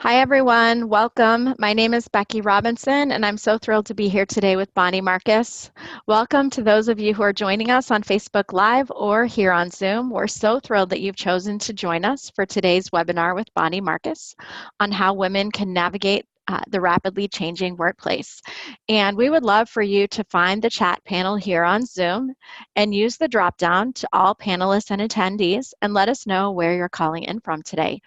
Hi, everyone. Welcome. My name is Becky Robinson, and I'm so thrilled to be here today with Bonnie Marcus. Welcome to those of you who are joining us on Facebook Live or here on Zoom. We're so thrilled that you've chosen to join us for today's webinar with Bonnie Marcus on how women can navigate the rapidly changing workplace. And we would love for you to find the chat panel here on Zoom and use the drop down to all panelists and attendees and let us know where you're calling in from today.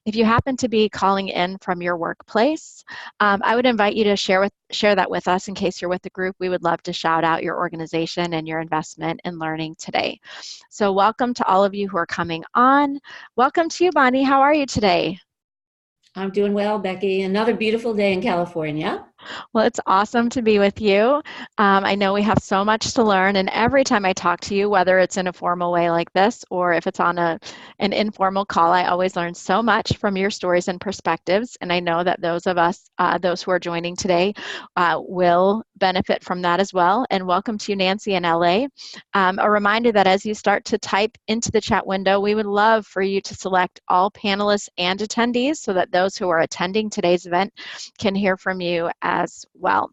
If you happen to be calling in from your workplace, I would invite you to share that with us in case you're with the group. We would love to shout out your organization and your investment in learning today. So welcome to all of you who are coming on. Welcome to you, Bonnie. How are you today? I'm doing well, Becky. Another beautiful day in California. Well, it's awesome to be with you. I know we have so much to learn, and every time I talk to you, whether it's in a formal way like this or if it's on an informal call, I always learn so much from your stories and perspectives. And I know that those of us, those who are joining today, will benefit from that as well. And welcome to you, Nancy in LA. A reminder that as you start to type into the chat window, we would love for you to select all panelists and attendees so that those who are attending today's event can hear from you as well.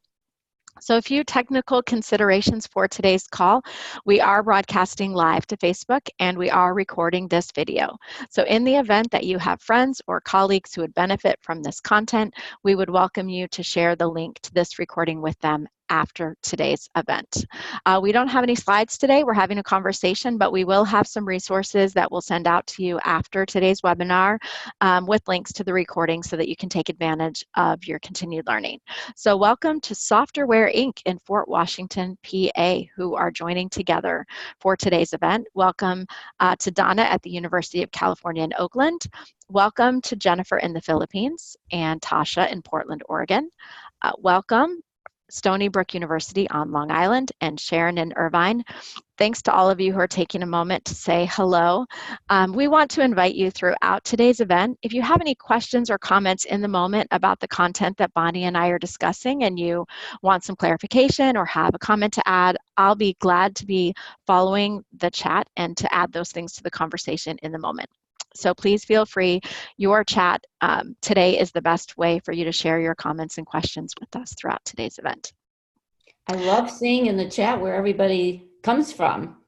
So a few technical considerations for today's call. We are broadcasting live to Facebook and we are recording this video. So in the event that you have friends or colleagues who would benefit from this content, we would welcome you to share the link to this recording with them after today's event. We don't have any slides today. We're having a conversation, but we will have some resources that we'll send out to you after today's webinar with links to the recording so that you can take advantage of your continued learning. So welcome to Software Inc. in Fort Washington, PA, who are joining together for today's event. Welcome to Donna at the University of California in Oakland. Welcome to Jennifer in the Philippines and Tasha in Portland, Oregon. Welcome Stony Brook University on Long Island and Sharon in Irvine. Thanks to all of you who are taking a moment to say hello. We want to invite you throughout today's event. If you have any questions or comments in the moment about the content that Bonnie and I are discussing and you want some clarification or have a comment to add, I'll be glad to be following the chat and to add those things to the conversation in the moment. So please feel free. Your chat today is the best way for you to share your comments and questions with us throughout today's event. I love seeing in the chat where everybody comes from.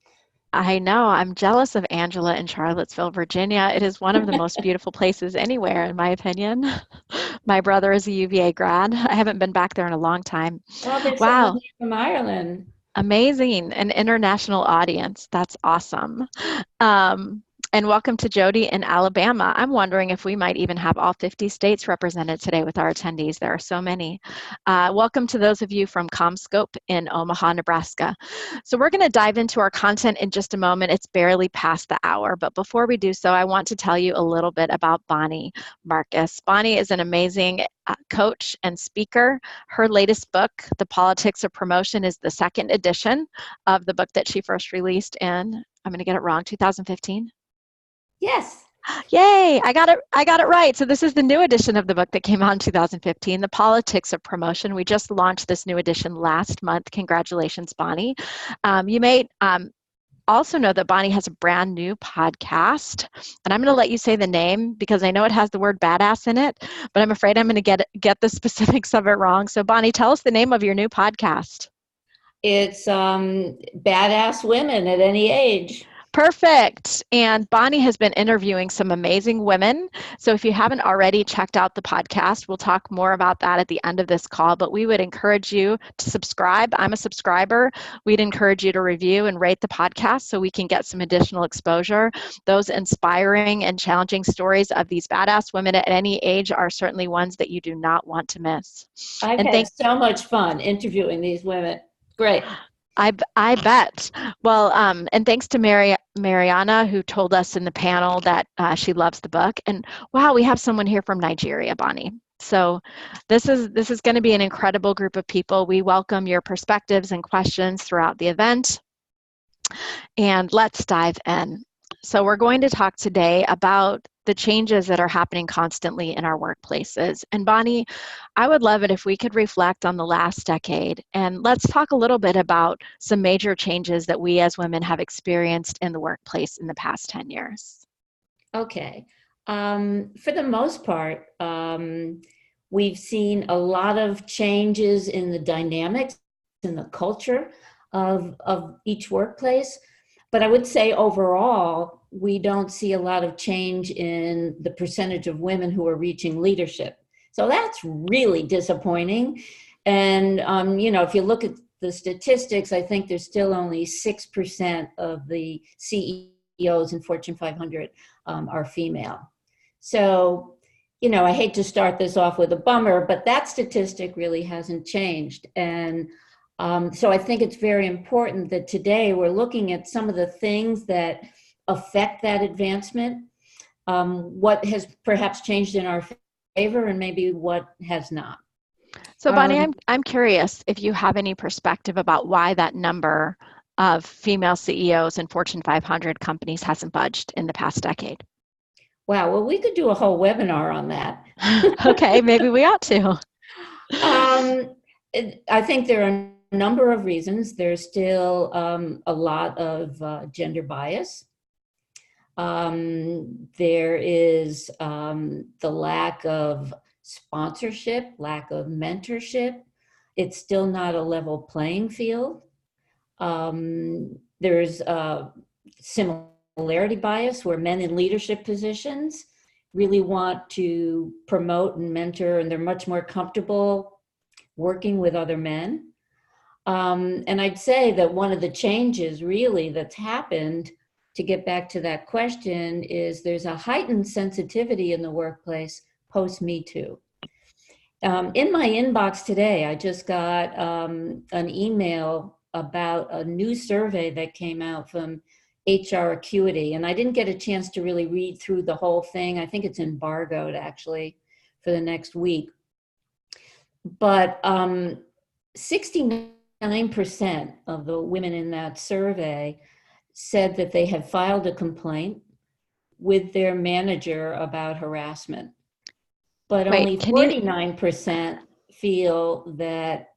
I know. I'm jealous of Angela in Charlottesville, Virginia. It is one of the most beautiful places anywhere, in my opinion. My brother is a UVA grad. I haven't been back there in a long time. Oh, there's someone Wow. here from Ireland. Amazing. An international audience. That's awesome. And welcome to Jody in Alabama. I'm wondering if we might even have all 50 states represented today with our attendees. There are so many. Welcome to those of you from CommScope in Omaha, Nebraska. So we're going to dive into our content in just a moment. It's barely past the hour, but before we do so, I want to tell you a little bit about Bonnie Marcus. Bonnie is an amazing coach and speaker. Her latest book, The Politics of Promotion, is the second edition of the book that she first released in, I'm going to get it wrong, 2015? Yes. Yay, I got it right. So this is the new edition of the book that came out in 2015, The Politics of Promotion. We just launched this new edition last month. Congratulations, Bonnie. You may also know that Bonnie has a brand new podcast, and I'm going to let you say the name because I know it has the word badass in it, but I'm afraid I'm going to get the specifics of it wrong. So Bonnie, tell us the name of your new podcast. It's Badass Women at Any Age. Perfect. And Bonnie has been interviewing some amazing women. So if you haven't already checked out the podcast, we'll talk more about that at the end of this call, but we would encourage you to subscribe. I'm a subscriber. We'd encourage you to review and rate the podcast so we can get some additional exposure. Those inspiring and challenging stories of these badass women at any age are certainly ones that you do not want to miss. I've had so much fun interviewing these women. Great. I bet. Well, and thanks to Mariana, who told us in the panel that she loves the book. And wow, we have someone here from Nigeria, Bonnie. So this is going to be an incredible group of people. We welcome your perspectives and questions throughout the event. And let's dive in. So we're going to talk today about the changes that are happening constantly in our workplaces. And Bonnie, I would love it if we could reflect on the last decade and let's talk a little bit about some major changes that we as women have experienced in the workplace in the past 10 years. Okay. For the most part, we've seen a lot of changes in the dynamics in the culture of each workplace. But I would say overall, we don't see a lot of change in the percentage of women who are reaching leadership. So that's really disappointing. And, if you look at the statistics, I think there's still only 6% of the CEOs in Fortune 500 are female. So, I hate to start this off with a bummer, but that statistic really hasn't changed. And so I think it's very important that today we're looking at some of the things that affect that advancement, what has perhaps changed in our favor and maybe what has not. So Bonnie, Um, I'm curious if you have any perspective about why that number of female CEOs in Fortune 500 companies hasn't budged in the past decade. wow, well, we could do a whole webinar on that. Okay, maybe we ought to. Um, I think there are a number of reasons. There's still a lot of gender bias. There is the lack of sponsorship, lack of mentorship. It's still not a level playing field. There's similarity bias where men in leadership positions really want to promote and mentor, and they're much more comfortable working with other men. And I'd say that one of the changes really that's happened, to get back to that question, is there's a heightened sensitivity in the workplace post Me Too. In my inbox today, I just got an email about a new survey that came out from HR Acuity, and I didn't get a chance to really read through the whole thing. I think it's embargoed actually for the next week. But 69% of the women in that survey said that they had filed a complaint with their manager about harassment. But Wait, only can you 49% feel that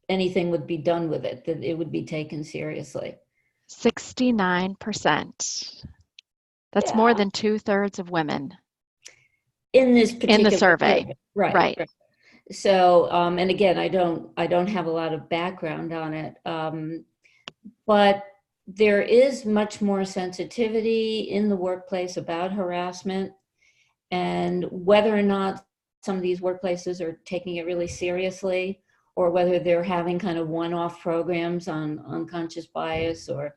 anything would be done with it, that it would be taken seriously. 69%. That's more Yeah, than two-thirds of women in this in the particular survey. survey. Right. Right. Right. So, and again, I don't have a lot of background on it, but there is much more sensitivity in the workplace about harassment, and whether or not some of these workplaces are taking it really seriously, or whether they're having kind of one-off programs on unconscious bias or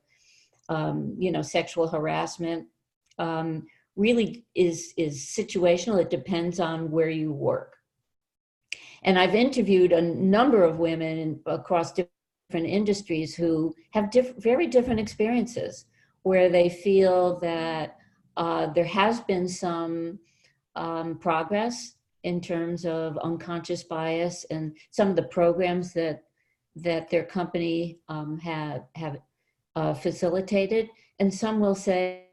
sexual harassment, really is situational. It depends on where you work. And I've interviewed a number of women across different industries who have very different experiences, where they feel that there has been some progress in terms of unconscious bias and some of the programs that their company have facilitated. And some will say,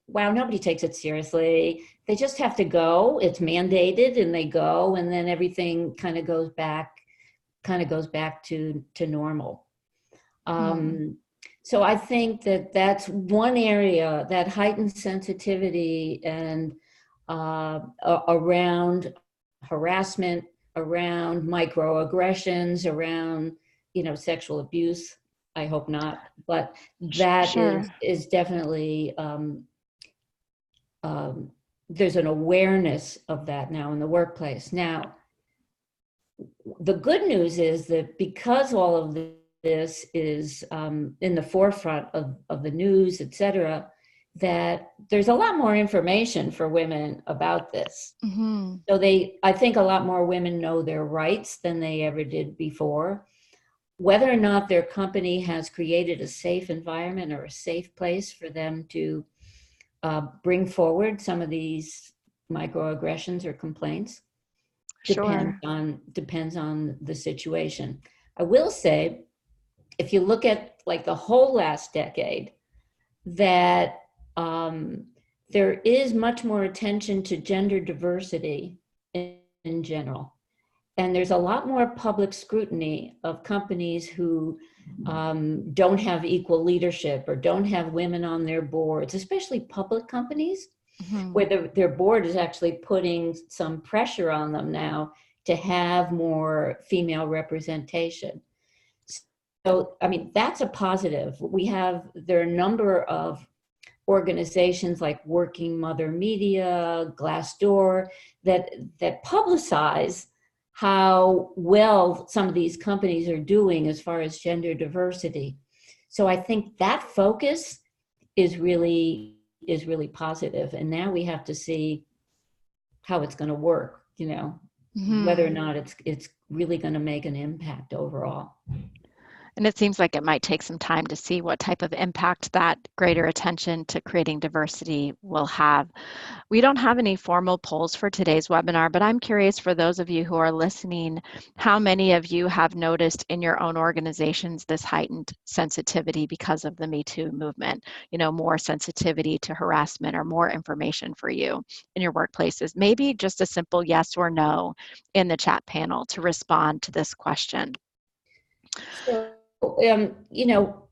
wow, nobody takes it seriously. They just have to go. It's mandated, and they go, and then everything kind of goes back to normal. So I think that that's one area, that heightened sensitivity and around harassment, around microaggressions, around sexual abuse. I hope not, but that Sure. is definitely there's an awareness of that now in the workplace. Now, the good news is that because all of this is in the forefront of the news, et cetera, that there's a lot more information for women about this. Mm-hmm. So I think a lot more women know their rights than they ever did before. Whether or not their company has created a safe environment or a safe place for them to bring forward some of these microaggressions or complaints depends Sure. on the situation. I will say, if you look at like the whole last decade, that there is much more attention to gender diversity in general. And there's a lot more public scrutiny of companies who don't have equal leadership or don't have women on their boards, especially public companies. Mhm. where their board is actually putting some pressure on them now to have more female representation. So, I mean, that's a positive. There are a number of organizations like Working Mother Media, Glassdoor, that publicize how well some of these companies are doing as far as gender diversity. So I think that focus is really positive. And now we have to see how it's going to work, whether or Mhm. not it's really going to make an impact overall. And it seems like it might take some time to see what type of impact that greater attention to creating diversity will have. We don't have any formal polls for today's webinar, but I'm curious for those of you who are listening, how many of you have noticed in your own organizations this heightened sensitivity because of the Me Too movement? More sensitivity to harassment or more information for you in your workplaces? Maybe just a simple yes or no in the chat panel to respond to this question. So, you know,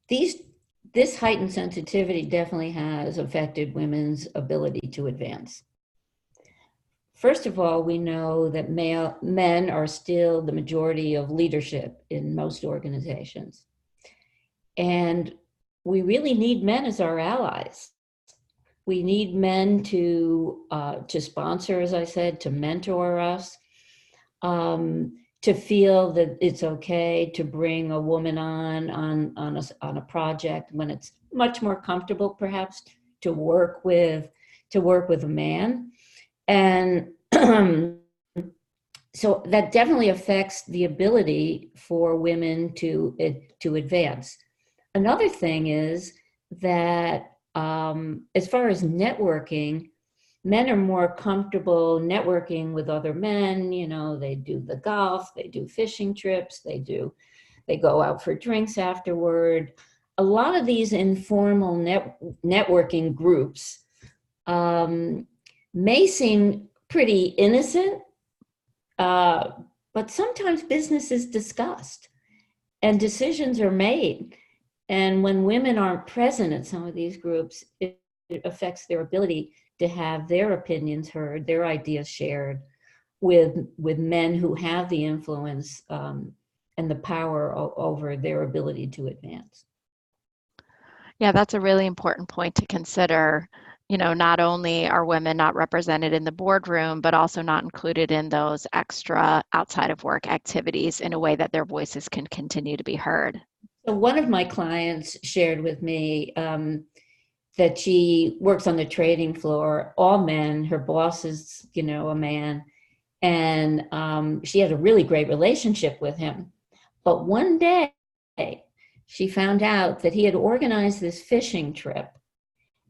these this heightened sensitivity definitely has affected women's ability to advance. First of all, we know that men are still the majority of leadership in most organizations. And we really need men as our allies. We need men to sponsor, as I said, to mentor us, to feel that it's okay to bring a woman on a project when it's much more comfortable, perhaps, to work with a man. And so that definitely affects the ability for women to advance. Another thing is that as far as networking, men are more comfortable networking with other men. They do the golf, they do fishing trips, they go out for drinks afterward. A lot of these informal networking groups may seem pretty innocent, but sometimes business is discussed and decisions are made. And when women aren't present at some of these groups, it affects their ability to have their opinions heard, their ideas shared with men who have the influence and the power over their ability to advance. Yeah, that's a really important point to consider. Not only are women not represented in the boardroom, but also not included in those extra outside of work activities in a way that their voices can continue to be heard. So one of my clients shared with me that she works on the trading floor, all men. Her boss is, a man, and she had a really great relationship with him. But one day, she found out that he had organized this fishing trip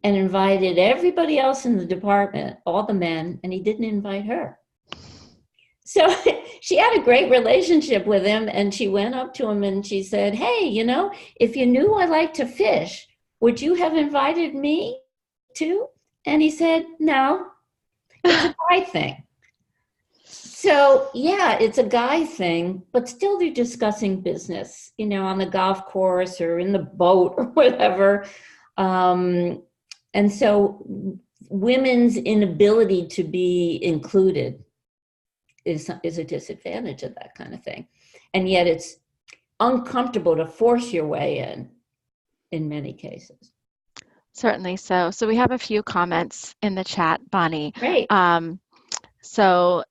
and invited everybody else in the department, all the men, and he didn't invite her. So she had a great relationship with him, and she went up to him and she said, "Hey, if you knew I like to fish, would you have invited me too?" And he said, "No, it's a guy thing." So yeah, it's a guy thing, but still they're discussing business, on the golf course or in the boat or whatever. And so women's inability to be included is a disadvantage of that kind of thing. And yet it's uncomfortable to force your way in many cases. Certainly so. So we have a few comments in the chat, Bonnie. Great. So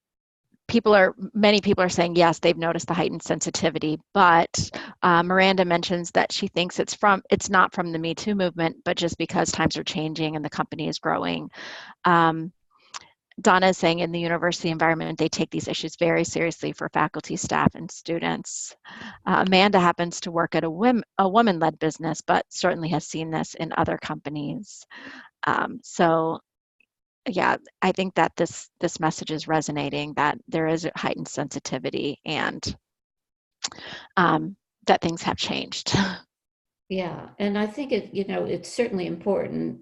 many people are saying, yes, they've noticed the heightened sensitivity, but Miranda mentions that she thinks it's not from the Me Too movement, but just because times are changing and the company is growing. Donna is saying in the university environment, they take these issues very seriously for faculty, staff, and students. Amanda happens to work at a woman-led business, but certainly has seen this in other companies. So yeah, I think that this message is resonating, that there is a heightened sensitivity and that things have changed. Yeah, and I think it's certainly important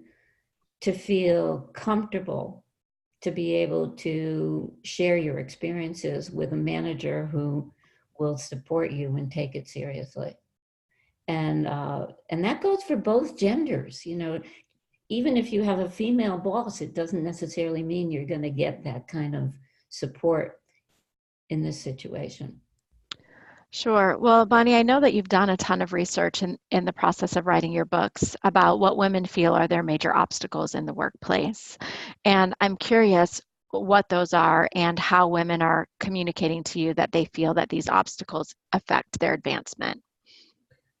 to feel comfortable to be able to share your experiences with a manager who will support you and take it seriously. And that goes for both genders. even if you have a female boss, it doesn't necessarily mean you're going to get that kind of support in this situation. Sure. Well, Bonnie, I know that you've done a ton of research in the process of writing your books about what women feel are their major obstacles in the workplace. And I'm curious what those are and how women are communicating to you that they feel that these obstacles affect their advancement.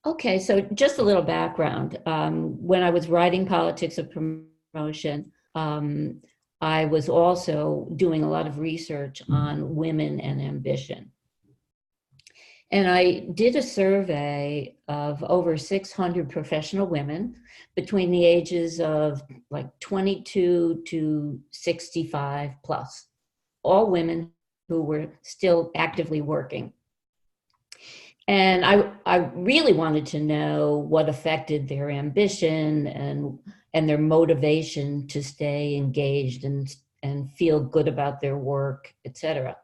Okay, so just a little background. When I was writing Politics of Promotion, I was also doing a lot of research on women and ambition. And I did a survey of over 600 professional women between the ages of like 22 to 65 plus, all women who were still actively working. And I really wanted to know what affected their ambition and their motivation to stay engaged and feel good about their work, et cetera.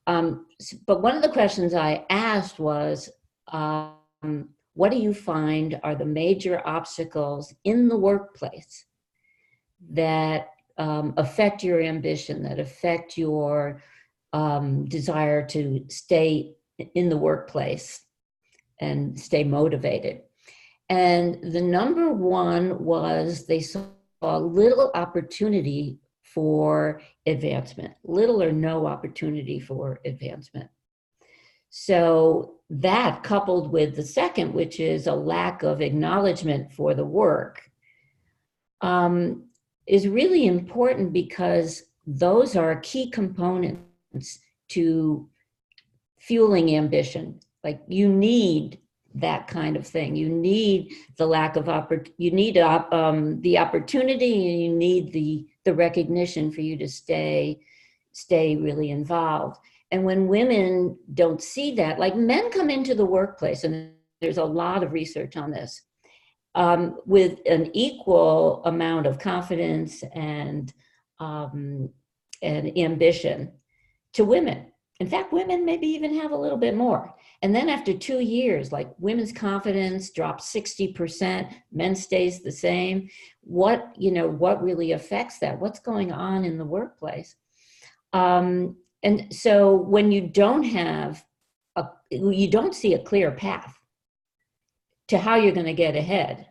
But one of the questions I asked was, what do you find are the major obstacles in the workplace that affect your ambition, that affect your desire to stay in the workplace and stay motivated? And the number one was they saw little opportunity for advancement, little or no opportunity for advancement. So that, coupled with the second, which is a lack of acknowledgement for the work, is really important because those are key components to fueling ambition. Like, you need that kind of thing. You need the lack of you need the opportunity, and you need the recognition for you to stay really involved. And when women don't see that, like, men come into the workplace, and there's a lot of research on this, with an equal amount of confidence and ambition to women. In fact, women maybe even have a little bit more. And then after 2 years, like, women's confidence drops 60%, men stays the same. What really affects that? What's going on in the workplace? And so when you don't see a clear path to how you're going to get ahead.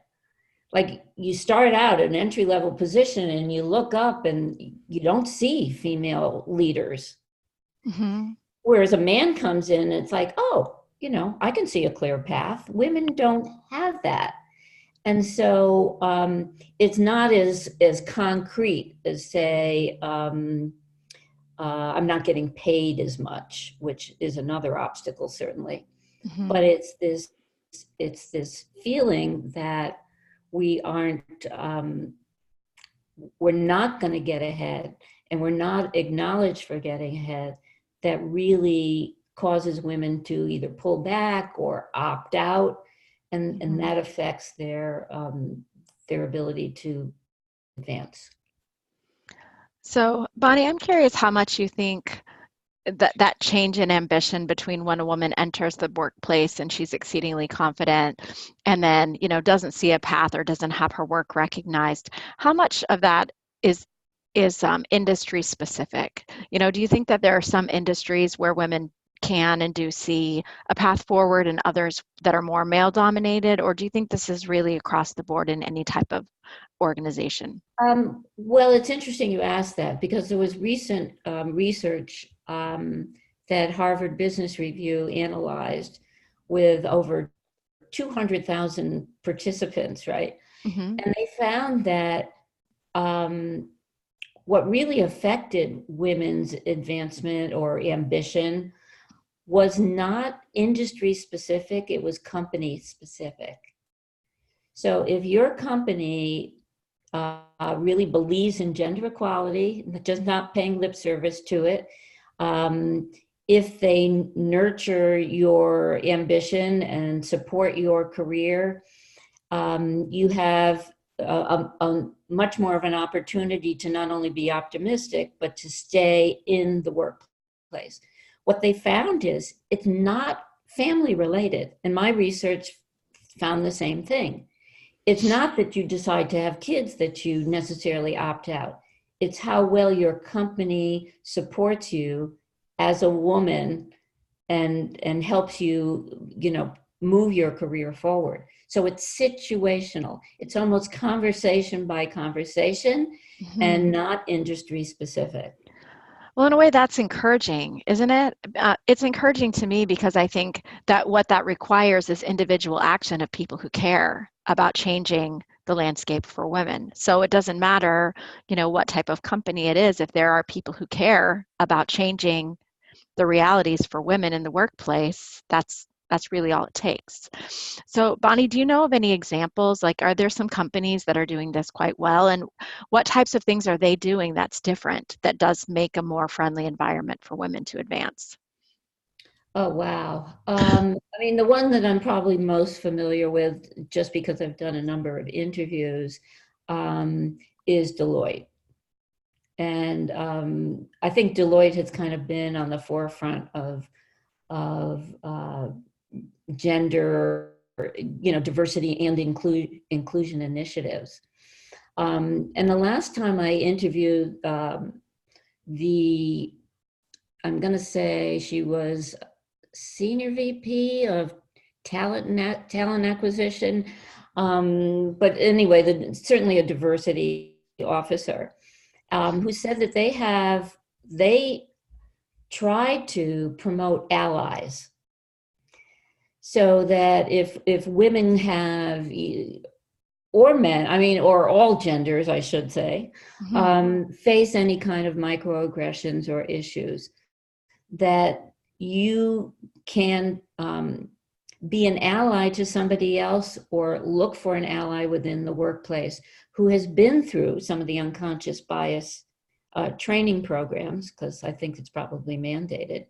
Like, you start out an entry-level position and you look up and you don't see female leaders. Mm-hmm. Whereas a man comes in and it's like, oh, I can see a clear path. Women don't have that. And so it's not as concrete as, say, I'm not getting paid as much, which is another obstacle, certainly. Mm-hmm. But it's this feeling that we aren't, we're not going to get ahead, and we're not acknowledged for getting ahead, that really causes women to either pull back or opt out, and that affects their ability to advance. So, Bonnie, I'm curious how much you think that change in ambition between when a woman enters the workplace and she's exceedingly confident and then, doesn't see a path or doesn't have her work recognized, how much of that is industry specific? Do you think that there are some industries where women can and do see a path forward and others that are more male dominated, or do you think this is really across the board in any type of organization? Well, it's interesting you asked that, because there was recent research that Harvard Business Review analyzed with over 200,000 participants, right? Mm-hmm. And they found that what really affected women's advancement or ambition was not industry specific, it was company specific. So if your company really believes in gender equality, just not paying lip service to it, if they nurture your ambition and support your career, you have a much more of an opportunity to not only be optimistic, but to stay in the workplace. What they found is it's not family related. And my research found the same thing. it's not that you decide to have kids that you necessarily opt out. It's how well your company supports you as a woman and helps you, move your career forward. So it's situational. It's almost conversation by conversation and Mhm. not industry specific. Well, in a way, that's encouraging, isn't it? It's encouraging to me because I think that what that requires is individual action of people who care about changing the landscape for women. So it doesn't matter, what type of company it is, if there are people who care about changing the realities for women in the workplace, that's really all it takes. So, Bonnie, do you know of any examples? Like, are there some companies that are doing this quite well? And what types of things are they doing that's different, that does make a more friendly environment for women to advance? Oh, wow. I mean, the one that I'm probably most familiar with, just because I've done a number of interviews, um, is Deloitte. And I think Deloitte has kind of been on the forefront of gender, diversity and inclusion initiatives. And the last time I interviewed the, I'm going to say she was senior VP of talent acquisition. But anyway, certainly a diversity officer, who said that they try to promote allies, so that if women have, or men, I mean, or all genders, I should say, Mhm. face any kind of microaggressions or issues, that you can be an ally to somebody else, or look for an ally within the workplace who has been through some of the unconscious bias training programs, because I think it's probably mandated,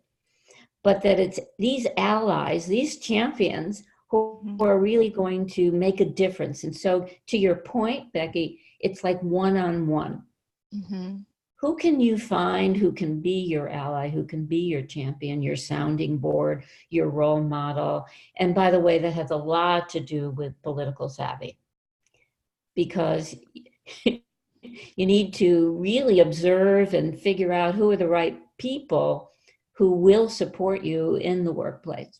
but that it's these allies, these champions, who Mhm. are really going to make a difference. And so, to your point, Becky, it's like one on one. Mhm. Who can you find who can be your ally, who can be your champion, your sounding board, your role model? And by the way, that has a lot to do with political savvy, because you need to really observe and figure out who are the right people who will support you in the workplace.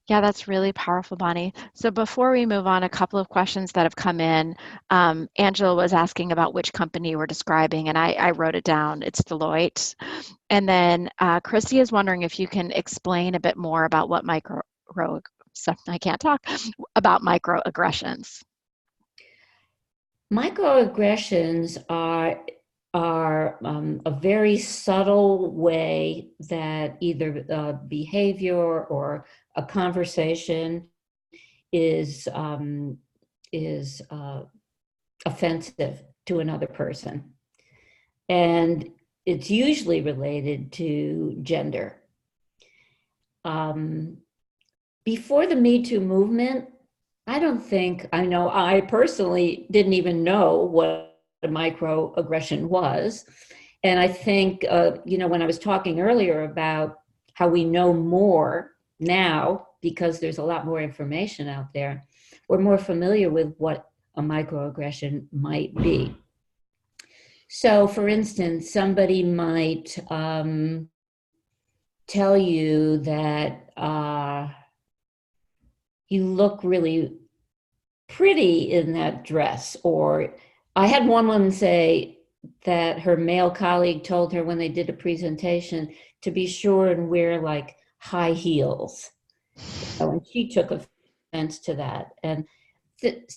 Yeah, that's really powerful, Bonnie. So before we move on, a couple of questions that have come in. Angela was asking about which company we're describing, and I wrote it down. It's Deloitte. And then Christy is wondering if you can explain a bit more about what I can't talk, about microaggressions. Microaggressions are a very subtle way that either behavior or a conversation is offensive to another person, and it's usually related to gender. Um, Before the Me Too movement, I know I personally didn't even know what a microaggression was. And I think, when I was talking earlier about how we know more now because there's a lot more information out there, we're more familiar with what a microaggression might be. So, for instance, somebody might tell you that you look really pretty in that dress. Or I had one woman say that her male colleague told her when they did a presentation to be sure and wear like high heels. And she took offense to that. And th-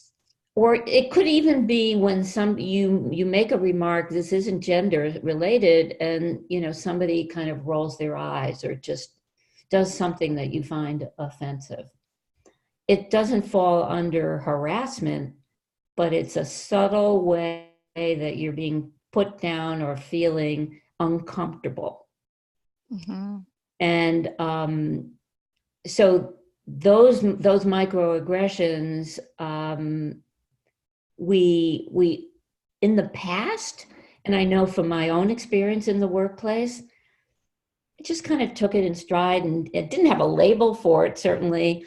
or it could even be when you make a remark, this isn't gender related, and somebody kind of rolls their eyes or just does something that you find offensive. It doesn't fall under harassment, but it's a subtle way that you're being put down or feeling uncomfortable. Mhm. And so those microaggressions, we in the past, and I know from my own experience in the workplace, I just kind of took it in stride, and it didn't have a label for it, certainly.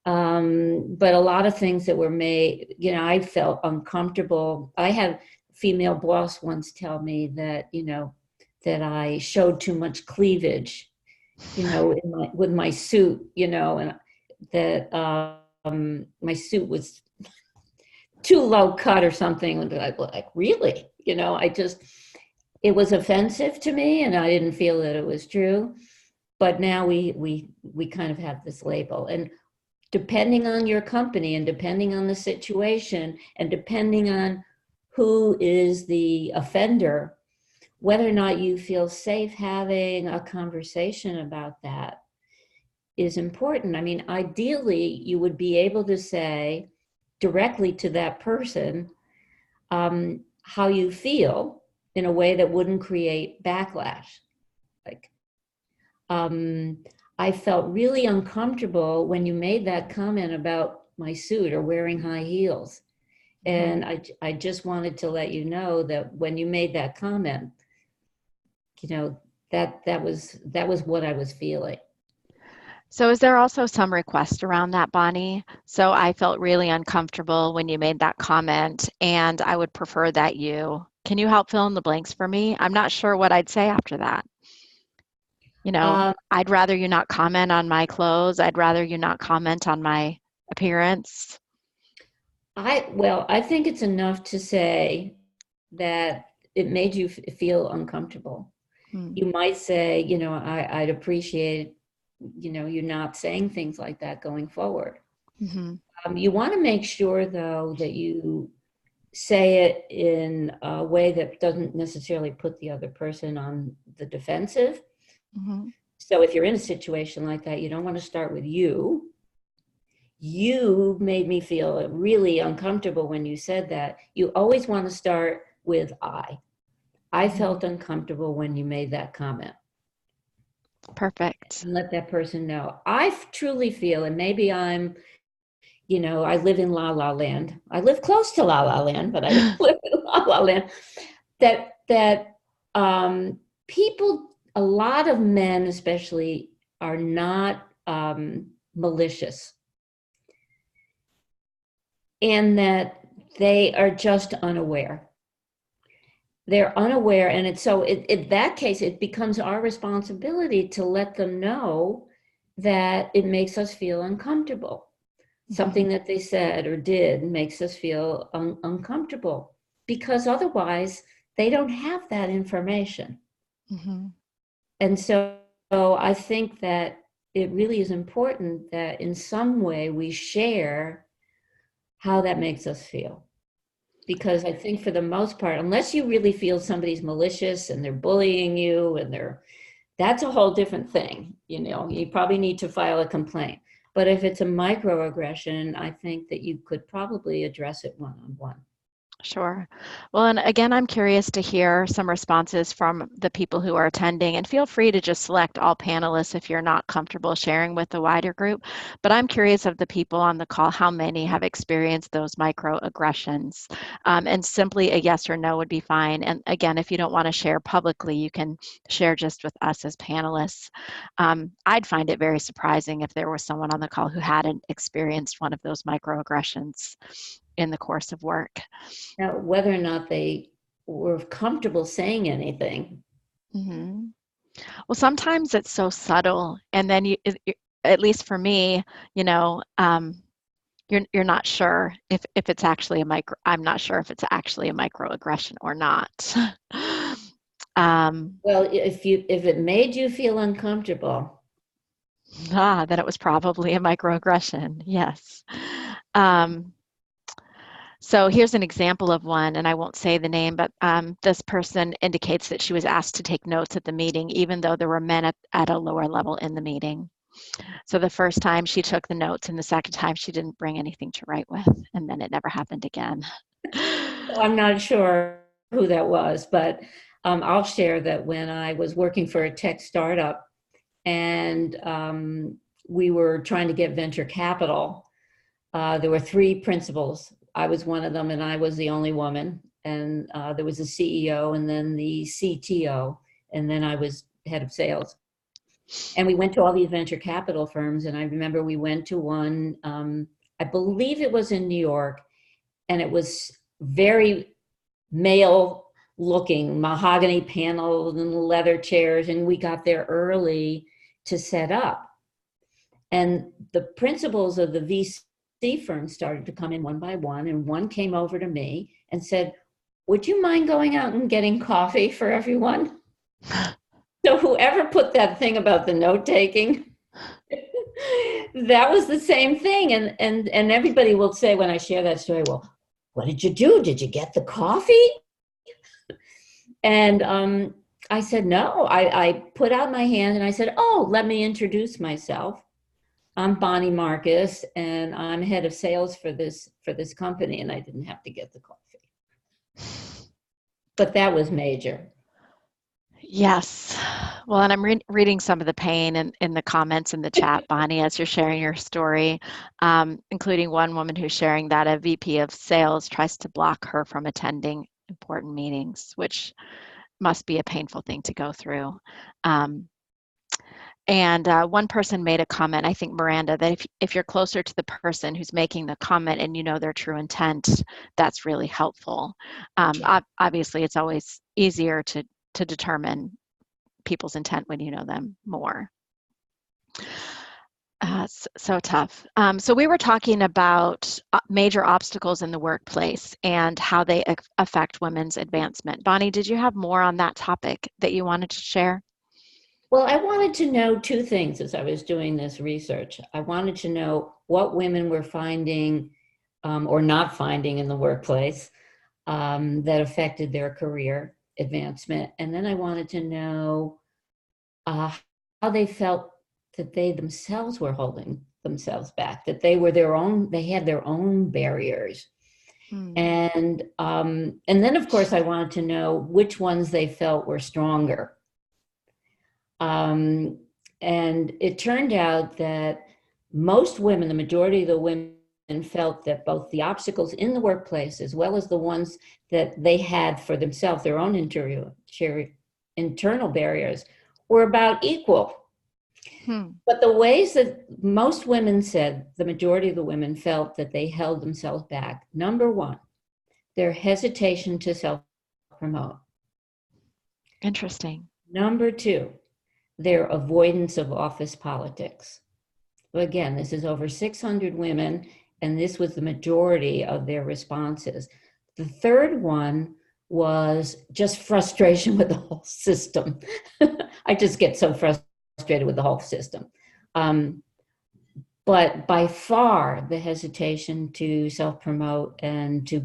But a lot of things that were made, I felt uncomfortable. I had a female boss once tell me that, that I showed too much cleavage, with my suit, and that my suit was too low cut or something. Like really, it was offensive to me, and I didn't feel that it was true. But now we kind of have this label, and depending on your company and depending on the situation and depending on who is the offender, whether or not you feel safe having a conversation about that is important. I mean, ideally, you would be able to say directly to that person how you feel in a way that wouldn't create backlash. Like, I felt really uncomfortable when you made that comment about my suit or wearing high heels. And I just wanted to let you know that when you made that comment, that was what I was feeling. So is there also some request around that, Bonnie? So I felt really uncomfortable when you made that comment, and I would prefer that can you help fill in the blanks for me? I'm not sure what I'd say after that. I'd rather you not comment on my clothes. I'd rather you not comment on my appearance. I think it's enough to say that it made you feel uncomfortable. You might say, I'd appreciate, you not saying things like that going forward. You want to make sure, though, that you say it in a way that doesn't necessarily put the other person on the defensive. So if you're in a situation like that, you don't want to start with you. You made me feel really uncomfortable when you said that. You always want to start with I. I felt uncomfortable when you made that comment. Perfect. And let that person know. I truly feel, and maybe I live in La La Land. I live close to La La Land, but I don't live in La La Land. That people, a lot of men especially, are not malicious. And that they are just unaware. They're unaware, and in that case, it becomes our responsibility to let them know that it makes us feel uncomfortable. Something that they said or did makes us feel uncomfortable, because otherwise they don't have that information. And so I think that it really is important that in some way we share how that makes us feel. Because I think for the most part, unless you really feel somebody's malicious and they're bullying you that's a whole different thing. You probably need to file a complaint. But if it's a microaggression, I think that you could probably address it one-on-one. Sure. Well, and again, I'm curious to hear some responses from the people who are attending, and feel free to just select all panelists if you're not comfortable sharing with the wider group. But I'm curious of the people on the call, how many have experienced those microaggressions? And simply a yes or no would be fine. And again, if you don't want to share publicly, you can share just with us as panelists. I'd find it very surprising if there was someone on the call who hadn't experienced one of those microaggressions in the course of work. Now, whether or not they were comfortable saying anything. Well, sometimes it's so subtle, and then at least for me, you're not sure if it's actually I'm not sure if it's actually a microaggression or not. Well, if it made you feel uncomfortable, then it was probably a microaggression. Yes. So here's an example of one, and I won't say the name, but this person indicates that she was asked to take notes at the meeting, even though there were men at a lower level in the meeting. So the first time she took the notes, and the second time she didn't bring anything to write with, and then it never happened again. I'm not sure who that was, but I'll share that when I was working for a tech startup and we were trying to get venture capital, there were three principals. I was one of them, and I was the only woman. And there was a CEO, and then the CTO, and then I was head of sales. And we went to all these venture capital firms. And I remember we went to one, I believe it was in New York, and it was very male looking, mahogany panels and leather chairs. And we got there early to set up. And the principals of the VC firm started to come in one by one. And one came over to me and said, "Would you mind going out and getting coffee for everyone?" So whoever put that thing about the note taking, that was the same thing. And everybody will say when I share that story, "Well, what did you do? Did you get the coffee?" And I said, "No." I put out my hand and I said, "Oh, let me introduce myself. I'm Bonnie Marcus, and I'm head of sales for this company." And I didn't have to get the coffee, but that was major. Yes. Well, and I'm reading some of the pain in the comments in the chat, Bonnie, as you're sharing your story, including one woman who's sharing that a VP of sales tries to block her from attending important meetings, which must be a painful thing to go through. And one person made a comment, I think Miranda, that if you're closer to the person who's making the comment and you know their true intent, that's really helpful. Obviously, it's always easier to determine people's intent when you know them more. So tough. So we were talking about major obstacles in the workplace and how they affect women's advancement. Bonnie, did you have more on that topic that you wanted to share? Well, I wanted to know two things as I was doing this research. I wanted to know what women were finding or not finding in the workplace that affected their career advancement. And then I wanted to know how they felt that they themselves were holding themselves back, that they had their own barriers. And then, of course, I wanted to know which ones they felt were stronger. And it turned out that most women, the majority of the women, felt that both the obstacles in the workplace as well as the ones that they had for themselves, their own internal barriers, were about equal. But the ways that most women said, the majority of the women felt that they held themselves back. Number one, their hesitation to self-promote. Interesting. Number two, their avoidance of office politics. Again, this is over 600 women, and this was the majority of their responses. The third one was just frustration with the whole system. I just get so frustrated with the whole system. But by far, the hesitation to self-promote and to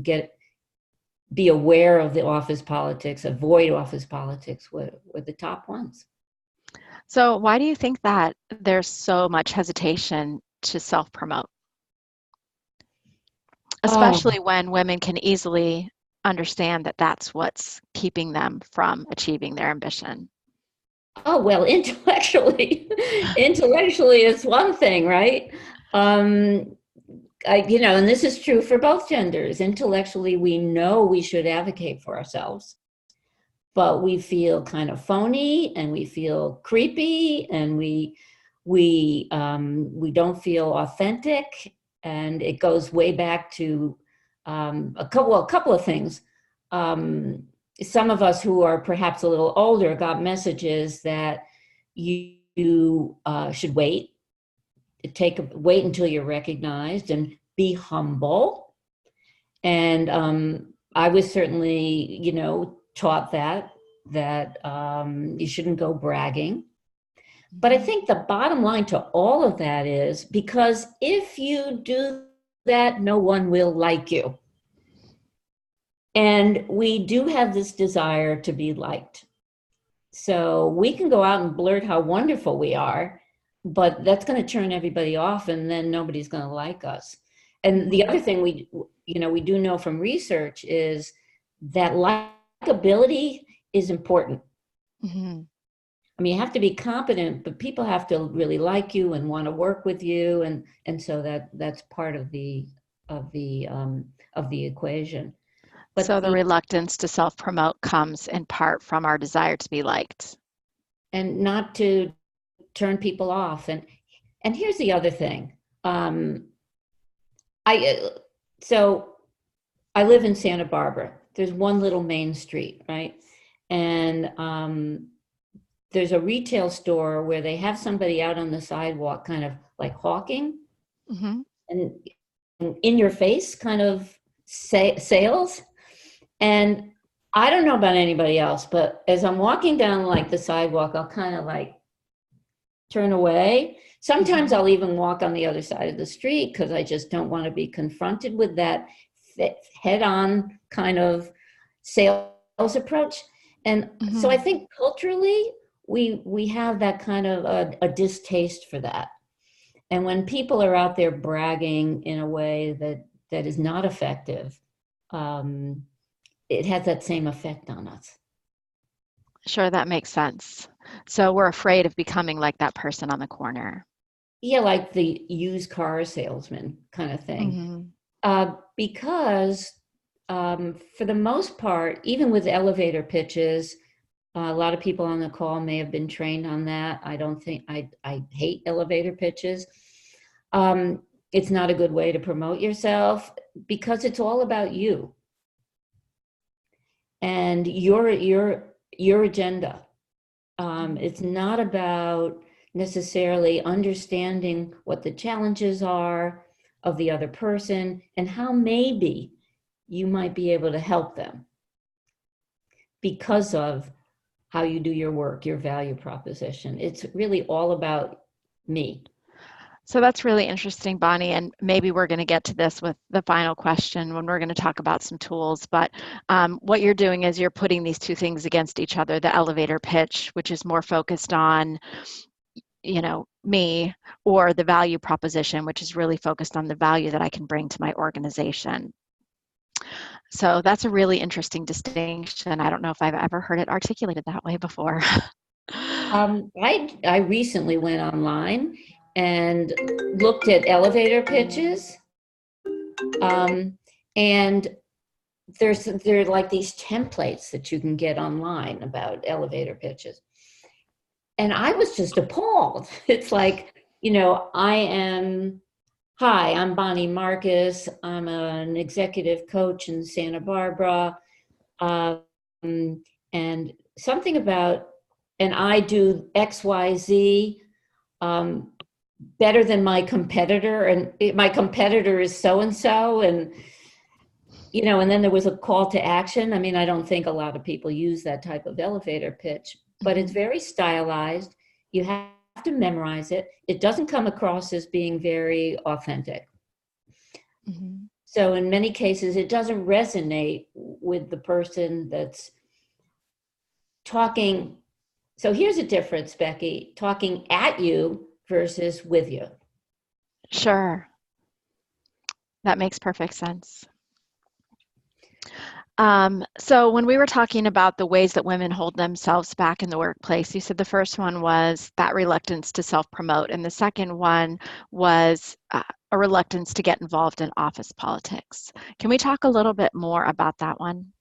be aware of the office politics, avoid office politics were the top ones. So why do you think that there's so much hesitation to self-promote? Especially when women can easily understand that that's what's keeping them from achieving their ambition. Oh, well, intellectually it's one thing, right? And this is true for both genders. Intellectually, we know we should advocate for ourselves, but we feel kind of phony and we feel creepy and we don't feel authentic. And it goes way back to a couple of things. Some of us who are perhaps a little older got messages that you should wait until you're recognized and be humble. And I was certainly, taught that you shouldn't go bragging. But I think the bottom line to all of that is because if you do that, no one will like you. And we do have this desire to be liked. So we can go out and blurt how wonderful we are, but that's going to turn everybody off and then nobody's going to like us. And the other thing we do know from research is that likability is important. Mm-hmm. I mean, you have to be competent, but people have to really like you and want to work with you, and so that's part of the equation. But so the reluctance to self-promote comes in part from our desire to be liked. And not to turn people off. And here's the other thing. I so I live in Santa Barbara. There's one little main street, right? And there's a retail store where they have somebody out on the sidewalk, kind of like hawking, Mm-hmm. and in your face kind of sales. And I don't know about anybody else, but as I'm walking down like the sidewalk, I'll kind of like turn away. Sometimes I'll even walk on the other side of the street because I just don't want to be confronted with that head-on kind of sales approach. And so I Mm-hmm. think culturally, we have that kind of a distaste for that. And when people are out there bragging in a way that is not effective, it has that same effect on us. Sure, that makes sense. So we're afraid of becoming like that person on the corner. Yeah, like the used car salesman kind of thing. Mm-hmm. Because for the most part, even with elevator pitches, a lot of people on the call may have been trained on that. I don't think I hate elevator pitches. It's not a good way to promote yourself because it's all about you and your agenda. It's not about necessarily understanding what the challenges are of the other person and how maybe you might be able to help them because of how you do your work, your value proposition. It's really all about me. So that's really interesting, Bonnie, and maybe we're going to get to this with the final question when we're going to talk about some tools. But what you're doing is you're putting these two things against each other, the elevator pitch, which is more focused on, me, or the value proposition, which is really focused on the value that I can bring to my organization. So that's a really interesting distinction. I don't know if I've ever heard it articulated that way before. I recently went online and looked at elevator pitches, and there are like these templates that you can get online about elevator pitches, and I was just appalled. It's like, hi, I'm Bonnie Marcus. I'm an executive coach in Santa Barbara, um, and something about, and I do XYZ better than my competitor, and my competitor is so and so, and and then there was a call to action. I mean, I don't think a lot of people use that type of elevator pitch, but it's Mhm. very stylized. You have to memorize it. It doesn't come across as being very authentic. Mhm. So in many cases, it doesn't resonate with the person that's talking. So here's a difference, Becky, talking at you versus with you. Sure, that makes perfect sense. So when we were talking about the ways that women hold themselves back in the workplace, you said the first one was that reluctance to self-promote, and the second one was a reluctance to get involved in office politics. Can we talk a little bit more about that one?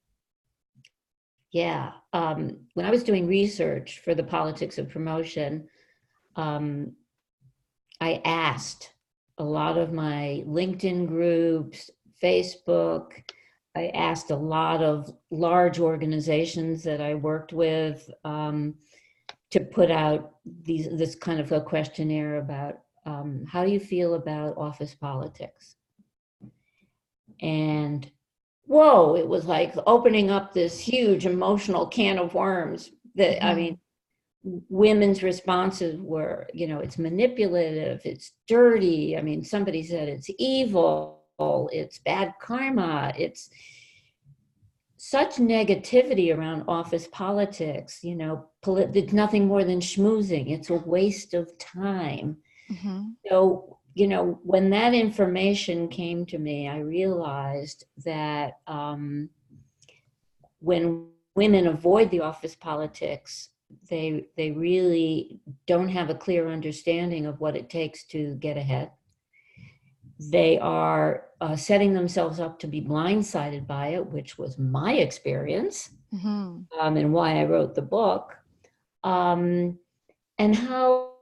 Yeah. When I was doing research for the politics of promotion, um, I asked a lot of my LinkedIn groups, Facebook. I asked a lot of large organizations that I worked with to put out this kind of a questionnaire about how do you feel about office politics? And whoa, it was like opening up this huge emotional can of worms that, I mean, Mhm. women's responses were, it's manipulative, it's dirty. I mean, somebody said it's evil, it's bad karma, it's such negativity around office politics, it's nothing more than schmoozing, it's a waste of time. Mhm. So, when that information came to me, I realized that when women avoid the office politics, they really don't have a clear understanding of what it takes to get ahead. They are setting themselves up to be blindsided by it, which was my experience, Mhm. and why I wrote the book. And how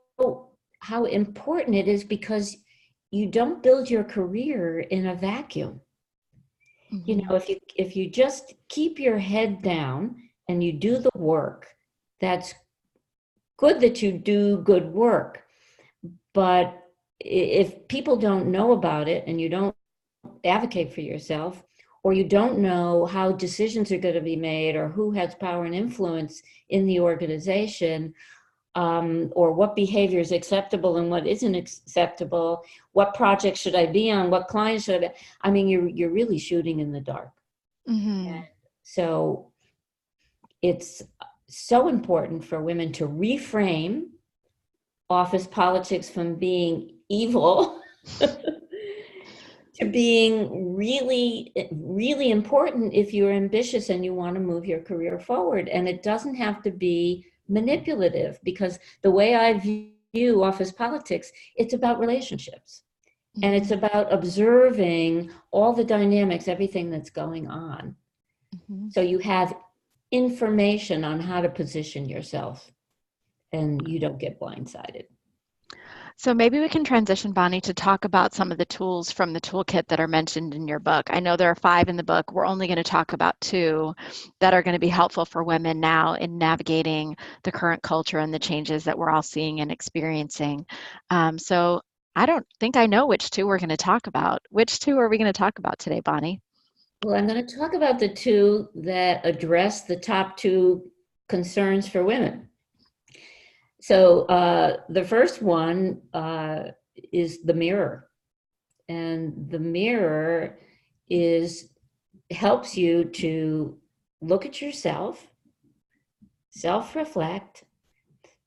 how important it is, because you don't build your career in a vacuum. You Mm-hmm. know, if you just keep your head down and you do the work, that's good that you do good work. But if people don't know about it and you don't advocate for yourself, or you don't know how decisions are going to be made or who has power and influence in the organization, or what behavior is acceptable and what isn't acceptable, what project should I be on, what clients should I be, I mean, you're really shooting in the dark. Mm-hmm. And so it's so important for women to reframe office politics from being evil to being really, really important if you're ambitious and you want to move your career forward. And it doesn't have to be manipulative, because the way I view office politics, it's about relationships. And it's Mm-hmm. about observing all the dynamics, everything that's going on. Mm-hmm. So you have information on how to position yourself and you don't get blindsided. So maybe we can transition, Bonnie, to talk about some of the tools from the toolkit that are mentioned in your book. I know there are 5 in the book. We're only going to talk about 2 that are going to be helpful for women now in navigating the current culture and the changes that we're all seeing and experiencing. So I don't think I know which 2 we're going to talk about. Which 2 are we going to talk about today, Bonnie? Well, I'm going to talk about the 2 that address the top 2 concerns for women. So the first one is the mirror. And the mirror is helps you to look at yourself, self-reflect,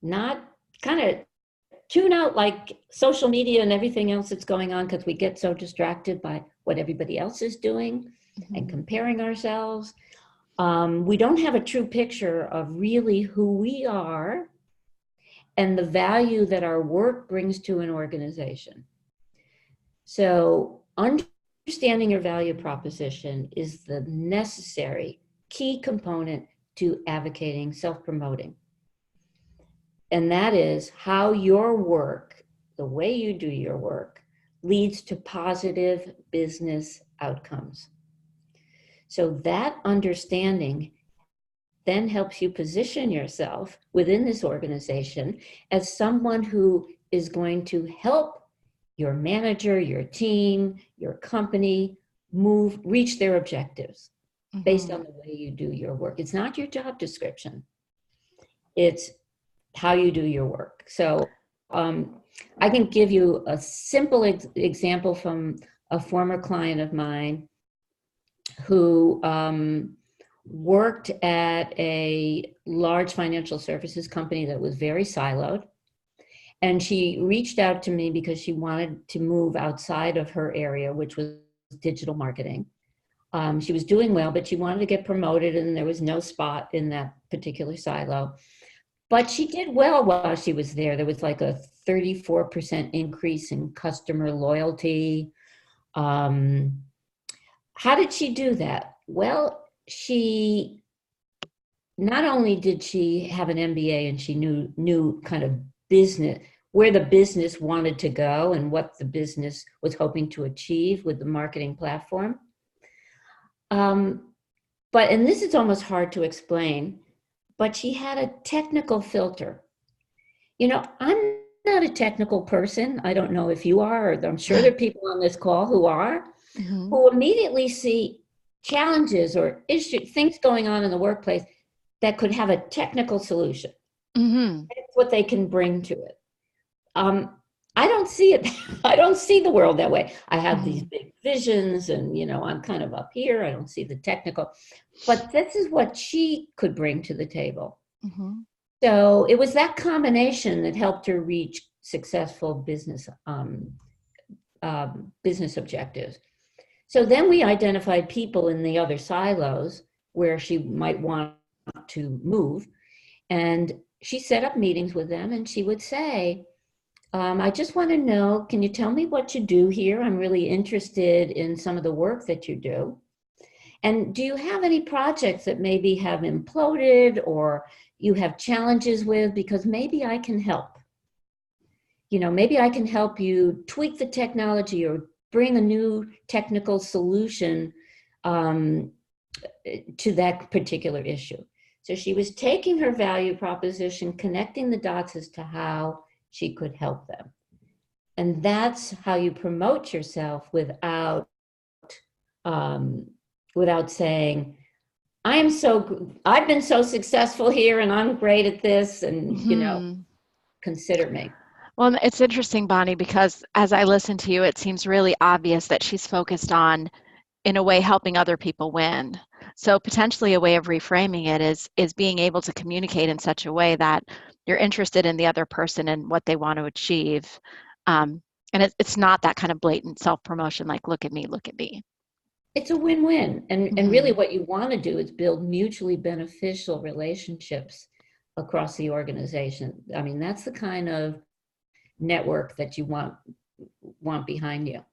not kind of tune out like social media and everything else that's going on, because we get so distracted by what everybody else is doing and Mhm. comparing ourselves. We don't have a true picture of really who we are and the value that our work brings to an organization. So understanding your value proposition is the necessary key component to advocating, self-promoting. And that is how your work, the way you do your work, leads to positive business outcomes. So that understanding then helps you position yourself within this organization as someone who is going to help your manager, your team, your company reach their objectives based Mhm. on the way you do your work. It's not your job description, it's how you do your work. So I can give you a simple example from a former client of mine who worked at a large financial services company that was very siloed. And she reached out to me because she wanted to move outside of her area, which was digital marketing. She was doing well, but she wanted to get promoted, and there was no spot in that particular silo. But she did well while she was there. There was like a 34% increase in customer loyalty. Um, how did she do that? Well, she not only did she have an MBA and she knew kind of business, where the business wanted to go and what the business was hoping to achieve with the marketing platform. But, and this is almost hard to explain, but she had a technical filter. You know, I'm not a technical person. I don't know if you are, or I'm sure there are people on this call who are, Mhm. who immediately see challenges or issues, things going on in the workplace that could have a technical solution. Mhm. That's what they can bring to it. Um, I don't see it. I don't see the world that way. I have these Mhm. big visions, and I'm kind of up here. I don't see the technical, but this is what she could bring to the table. Mhm. So it was that combination that helped her reach successful business objectives. So then we identified people in the other silos where she might want to move. And she set up meetings with them, and she would say, I just want to know, can you tell me what you do here? I'm really interested in some of the work that you do. And do you have any projects that maybe have imploded or you have challenges with? Because maybe I can help. maybe I can help you tweak the technology or bring a new technical solution um, to that particular issue. So she was taking her value proposition, connecting the dots as to how she could help them. And that's how you promote yourself um, without saying, I've been so successful here and I'm great at this and, Hmm. consider me. Well, it's interesting, Bonnie, because as I listen to you, it seems really obvious that she's focused on, in a way, helping other people win. So potentially a way of reframing it is being able to communicate in such a way that you're interested in the other person and what they want to achieve. Um, and it's not that kind of blatant self-promotion, like, look at me, look at me. It's a win-win. And really Hmm. what you want to do is build mutually beneficial relationships across the organization. I mean, that's the kind of network that you want behind you.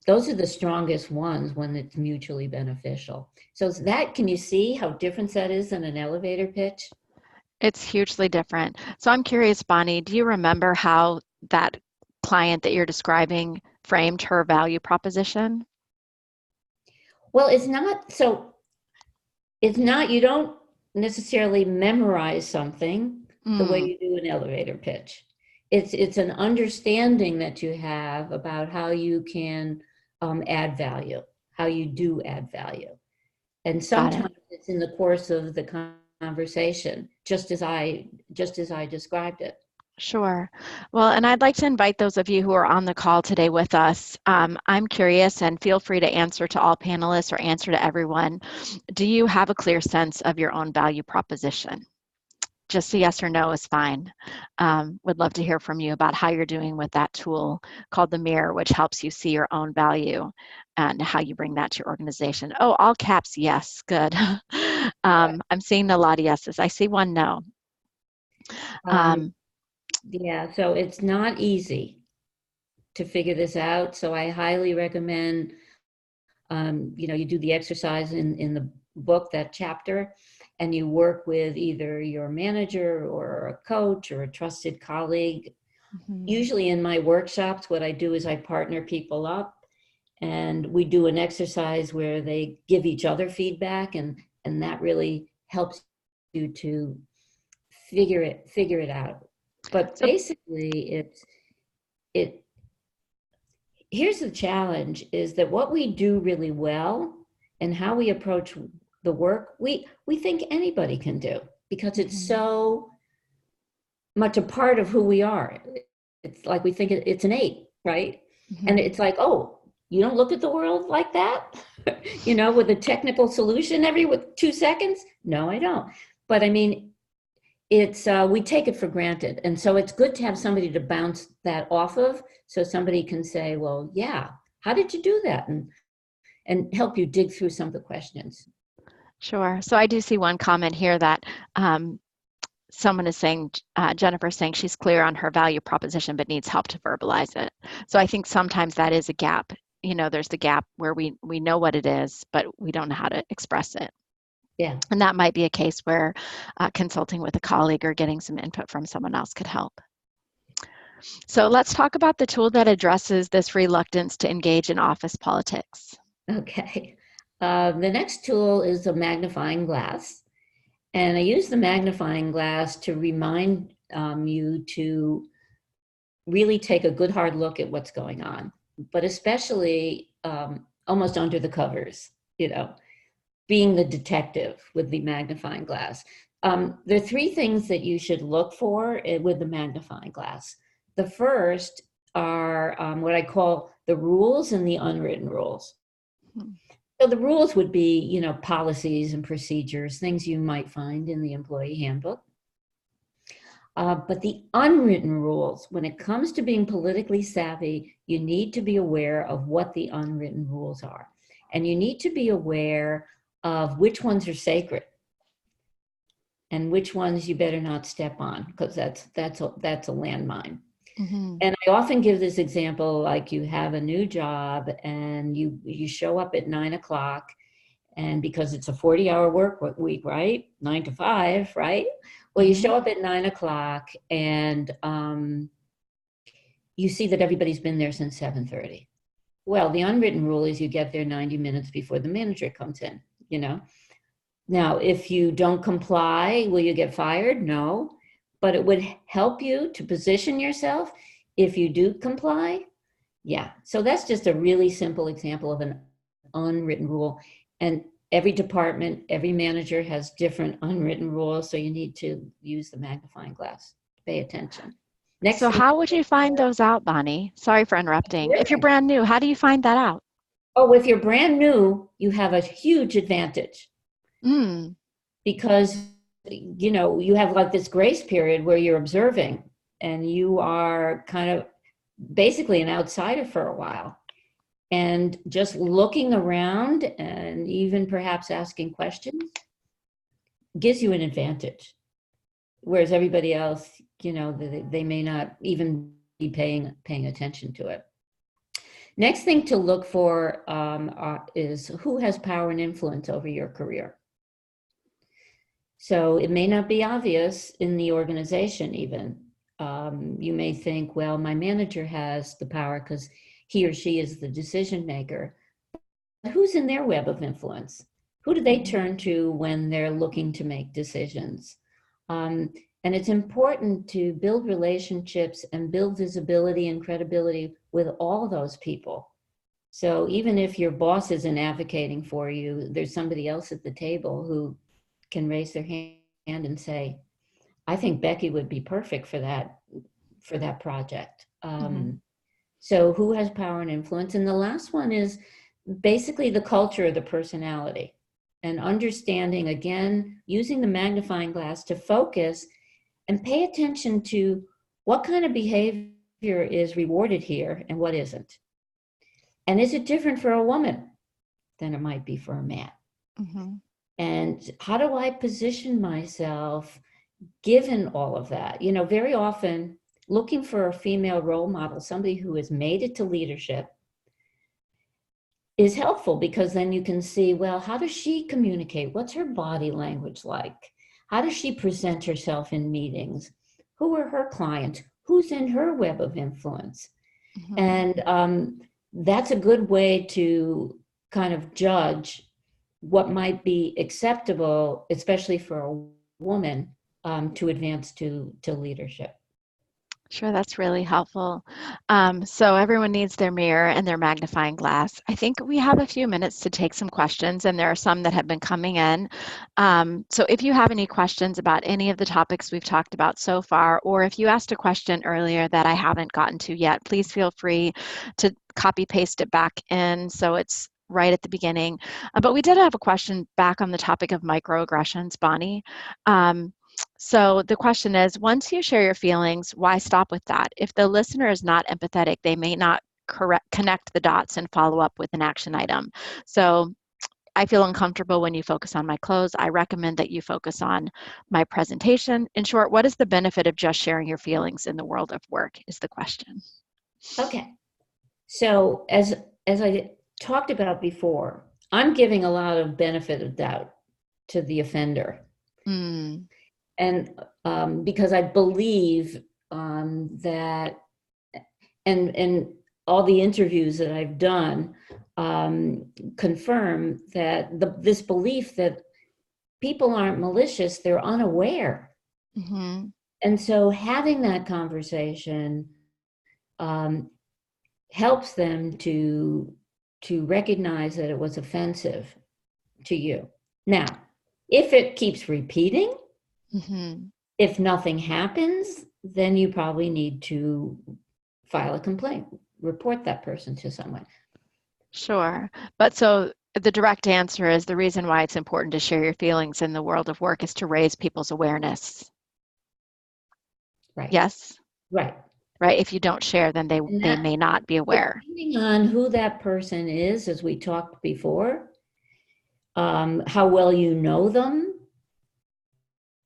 Those are the strongest ones when it's mutually beneficial. So can you see how different that is than an elevator pitch? It's hugely different. So I'm curious, Bonnie, do you remember how that client that you're describing framed her value proposition? Well, you don't necessarily memorize something the way Mm, you do an elevator pitch. It's an understanding that you have about how you can add value, how you do add value. And got it. sometimes it's in the course of the conversation, just as I described it. Sure. Well, and I'd like to invite those of you who are on the call today with us. I'm curious, and feel free to answer to all panelists or answer to everyone. Do you have a clear sense of your own value proposition? Just a yes or no is fine. Would love to hear from you about how you're doing with that tool called the mirror, which helps you see your own value and how you bring that to your organization. Oh, all caps, yes, good. I'm seeing a lot of yeses. I see one no. Um, Um, yeah, so it's not easy to figure this out. So I highly recommend, you do the exercise in the book, that chapter, and you work with either your manager or a coach or a trusted colleague. mhm. Usually in my workshops, what I do is I partner people up and we do an exercise where they give each other feedback, and that really helps you to figure it out. But So, basically it here's the challenge, is that what we do really well and how we approach the work, we think anybody can do, because it's mhm, so much a part of who we are. It's like we think it's innate, right? And mhm. it's like, oh, you don't look at the world like that, with a technical solution every with 2 seconds. No, I don't. But I mean, it's we take it for granted, and so it's good to have somebody to bounce that off of, so somebody can say, well, yeah, how did you do that, and help you dig through some of the questions. Sure. So I do see one comment here that someone is saying, Jennifer's saying she's clear on her value proposition but needs help to verbalize it. So I think sometimes that is a gap. There's the gap where we know what it is, but we don't know how to express it. Yeah. And that might be a case where consulting with a colleague or getting some input from someone else could help. So let's talk about the tool that addresses this reluctance to engage in office politics. Okay. The next tool is a magnifying glass, and I use the magnifying glass to remind you to really take a good hard look at what's going on, but especially almost under the covers, being the detective with the magnifying glass. There are three things that you should look for with the magnifying glass. The first are what I call the rules and the unwritten rules. Hmm. So the rules would be, policies and procedures, things you might find in the employee handbook. But the unwritten rules, when it comes to being politically savvy, you need to be aware of what the unwritten rules are. And you need to be aware of which ones are sacred and which ones you better not step on, because that's a landmine. Mhm. And I often give this example, like you have a new job and you show up at 9 o'clock, and because it's a 40-hour work week, right? 9 to 5, right? Well, you Mhm. show up at 9 o'clock and you see that everybody's been there since 7:30. Well, the unwritten rule is you get there 90 minutes before the manager comes in, you know. Now, if you don't comply, will you get fired? No, but it would help you to position yourself if you do comply. Yeah, so that's just a really simple example of an unwritten rule. And every department, every manager has different unwritten rules, so you need to use the magnifying glass. Pay attention. Next So thing. how would you find those out, Bonnie? Sorry for interrupting. If you're brand new, how do you find that out? Oh, if you're brand new, you have a huge advantage Mm, because you have like this grace period where you're observing and you are kind of basically an outsider for a while. And just looking around and even perhaps asking questions gives you an advantage. Whereas everybody else, they may not even be paying attention to it. Next thing to look for is who has power and influence over your career. So it may not be obvious in the organization even. You may think, well, my manager has the power because he or she is the decision maker. Who's in their web of influence? Who do they turn to when they're looking to make decisions? And it's important to build relationships and build visibility and credibility with all those people. So even if your boss isn't advocating for you, there's somebody else at the table who can raise their hand and say, I think Becky would be perfect for that project. mhm. So who has power and influence? And the last one is basically the culture of the personality and understanding, again, using the magnifying glass to focus and pay attention to what kind of behavior is rewarded here and what isn't. And is it different for a woman than it might be for a man? Mhm. And how do I position myself given all of that? Very often looking for a female role model, somebody who has made it to leadership, is helpful because then you can see, well, how does she communicate? What's her body language like? How does she present herself in meetings? Who are her clients? Who's in her web of influence? Mhm. And that's a good way to kind of judge what might be acceptable, especially for a woman, to advance to leadership. Sure, that's really helpful. So everyone needs their mirror and their magnifying glass. I think we have a few minutes to take some questions, and there are some that have been coming in. So if you have any questions about any of the topics we've talked about so far, or if you asked a question earlier that I haven't gotten to yet, please feel free to copy paste it back in so it's right at the beginning. But we did have a question back on the topic of microaggressions, Bonnie. So the question is, once you share your feelings, why stop with that? If the listener is not empathetic, they may not connect the dots and follow up with an action item. So I feel uncomfortable when you focus on my clothes. I recommend that you focus on my presentation. In short, what is the benefit of just sharing your feelings in the world of work is the question. Okay. So as I talked about before, I'm giving a lot of benefit of doubt to the offender. Mm, And because I believe that, and all the interviews that I've done confirm that this belief that people aren't malicious, they're unaware. mm-hmm. And so having that conversation um, helps them to recognize that it was offensive to you. Now, if it keeps repeating, Mm-hmm. if nothing happens, then you probably need to file a complaint, report that person to someone. Sure. But so the direct answer is the reason why it's important to share your feelings in the world of work is to raise people's awareness. Right, Yes, right. right. If you don't share, then And they that, may not be aware. depending on who that person is, as we talked before, how well you know them,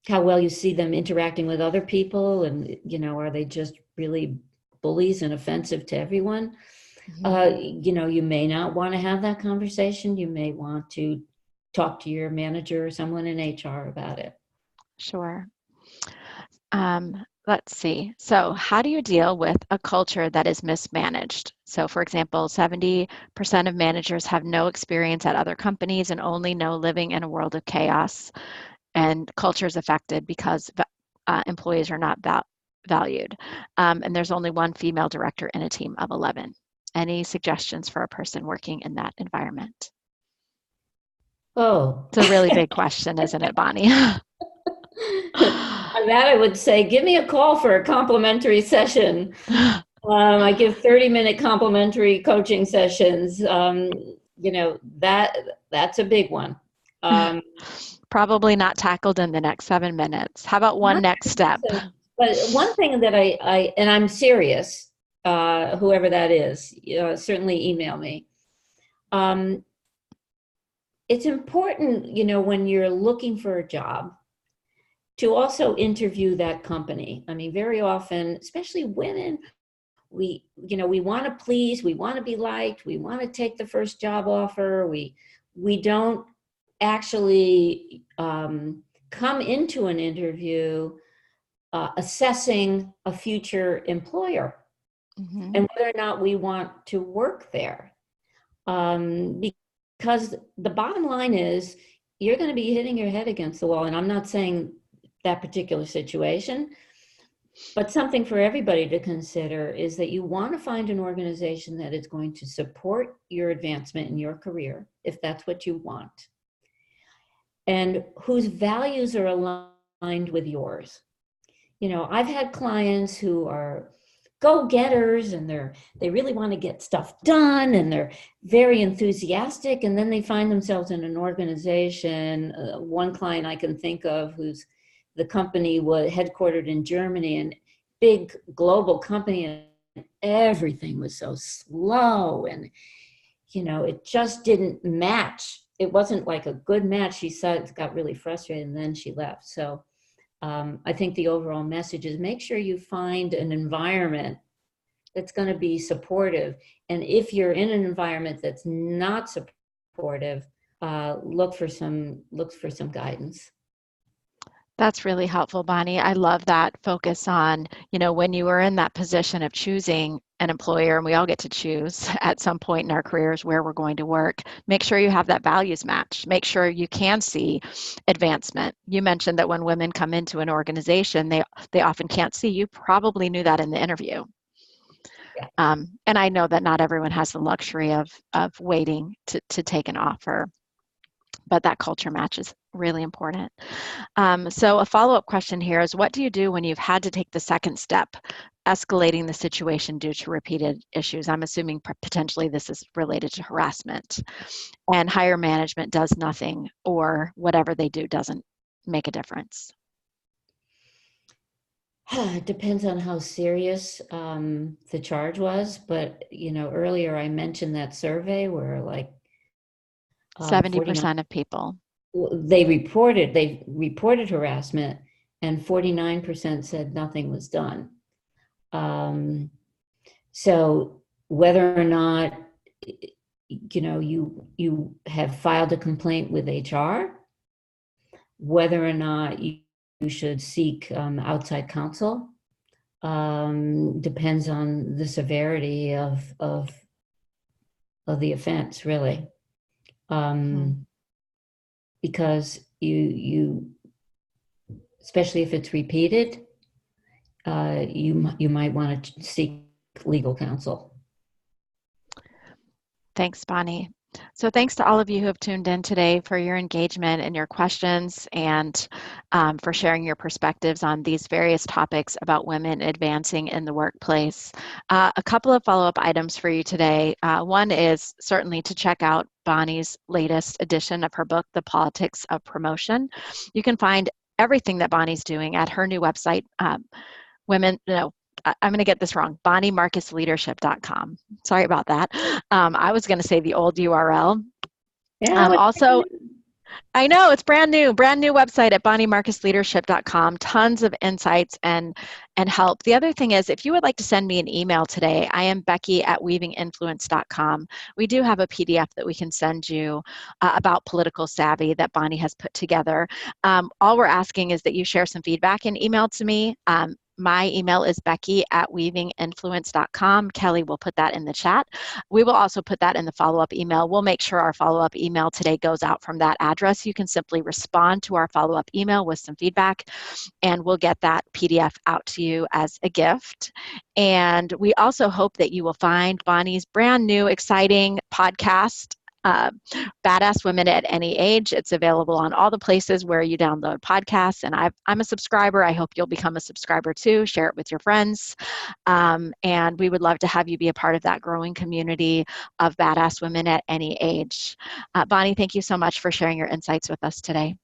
how well you see them interacting with other people, and are they just really bullies and offensive to everyone? Mhm. You may not want to have that conversation. You may want to talk to your manager or someone in HR about it. Sure. Um, Let's see. So, how do you deal with a culture that is mismanaged? So, for example, 70% of managers have no experience at other companies and only know living in a world of chaos, and culture is affected because employees are not valued. And there's only one female director in a team of 11. Any suggestions for a person working in that environment? Oh, It's a really big question, isn't it, Bonnie? on that I would say, give me a call for a complimentary session. I give 30-minute complimentary coaching sessions. That's a big one. Um, Probably not tackled in the next 7 minutes. How about one Not next step? But one thing that and I'm serious, whoever that is, certainly email me. Um, it's important, when you're looking for a job, to also interview that company. I mean, very often, especially women, we want to please, we want to be liked, we want to take the first job offer. We don't actually come into an interview assessing a future employer Mm-hmm. and whether or not we want to work there. Because the bottom line is you're going to be hitting your head against the wall. And I'm not saying that particular situation, but something for everybody to consider is that you want to find an organization that is going to support your advancement in your career, if that's what you want, and whose values are aligned with yours. I've had clients who are go-getters and they really want to get stuff done and they're very enthusiastic, and then they find themselves in an organization. One client I can think of the company was headquartered in Germany, and big global company, and everything was so slow, and it just didn't match. It wasn't like a good match. She said, got really frustrated, and then she left. So I think the overall message is make sure you find an environment that's going to be supportive. And if you're in an environment that's not supportive, look for some guidance. That's really helpful, Bonnie. I love that focus on, when you are in that position of choosing an employer, and we all get to choose at some point in our careers where we're going to work, make sure you have that values match. Make sure you can see advancement. You mentioned that when women come into an organization, they often can't see. You probably knew that in the interview. Yeah. And I know that not everyone has the luxury of waiting to take an offer, but that culture match is really important. So a follow-up question here is, what do you do when you've had to take the second step, escalating the situation due to repeated issues? I'm assuming potentially this is related to harassment, and higher management does nothing, or whatever they do doesn't make a difference. It depends on how serious the charge was, but earlier I mentioned that survey where like 49 70% of people. they reported harassment, and 49% said nothing was done. So whether or not you have filed a complaint with HR, whether or not you should seek outside counsel, depends on the severity of the offense, really. Because you especially if it's repeated, you might want to seek legal counsel. Thanks, Bonnie. So thanks to all of you who have tuned in today for your engagement and your questions, and for sharing your perspectives on these various topics about women advancing in the workplace. A couple of follow-up items for you today. One is certainly to check out Bonnie's latest edition of her book, The Politics of Promotion. You can find everything that Bonnie's doing at her new website, I'm going to get this wrong, bonniemarcusleadership.com. Sorry about that. I was going to say the old URL. Yeah. Also, I know it's brand new website at bonniemarcusleadership.com. Tons of insights and help. The other thing is, if you would like to send me an email today, I am becky@weavinginfluence.com. We do have a PDF that we can send you about political savvy that Bonnie has put together. All we're asking is that you share some feedback and email to me. My email is becky@weavinginfluence.com. Kelly will put that in the chat. We will also put that in the follow-up email. We'll make sure our follow-up email today goes out from that address. You can simply respond to our follow-up email with some feedback, and we'll get that PDF out to you as a gift. And we also hope that you will find Bonnie's brand new, exciting podcast, uh, Badass Women at Any Age. It's available on all the places where you download podcasts, and I'm a subscriber. I hope you'll become a subscriber too. Share it with your friends. And we would love to have you be a part of that growing community of Badass Women at Any Age. Bonnie, thank you so much for sharing your insights with us today.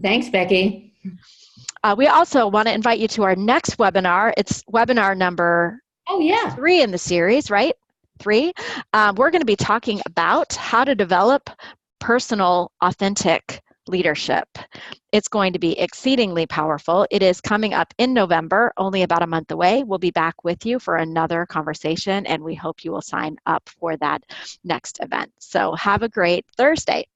Thanks, Becky. We also want to invite you to our next webinar. It's webinar number Oh, yeah. 3 in the series, right? 3. We're going to be talking about how to develop personal, authentic leadership. It's going to be exceedingly powerful. It is coming up in November, only about a month away. We'll be back with you for another conversation, and we hope you will sign up for that next event. So have a great Thursday.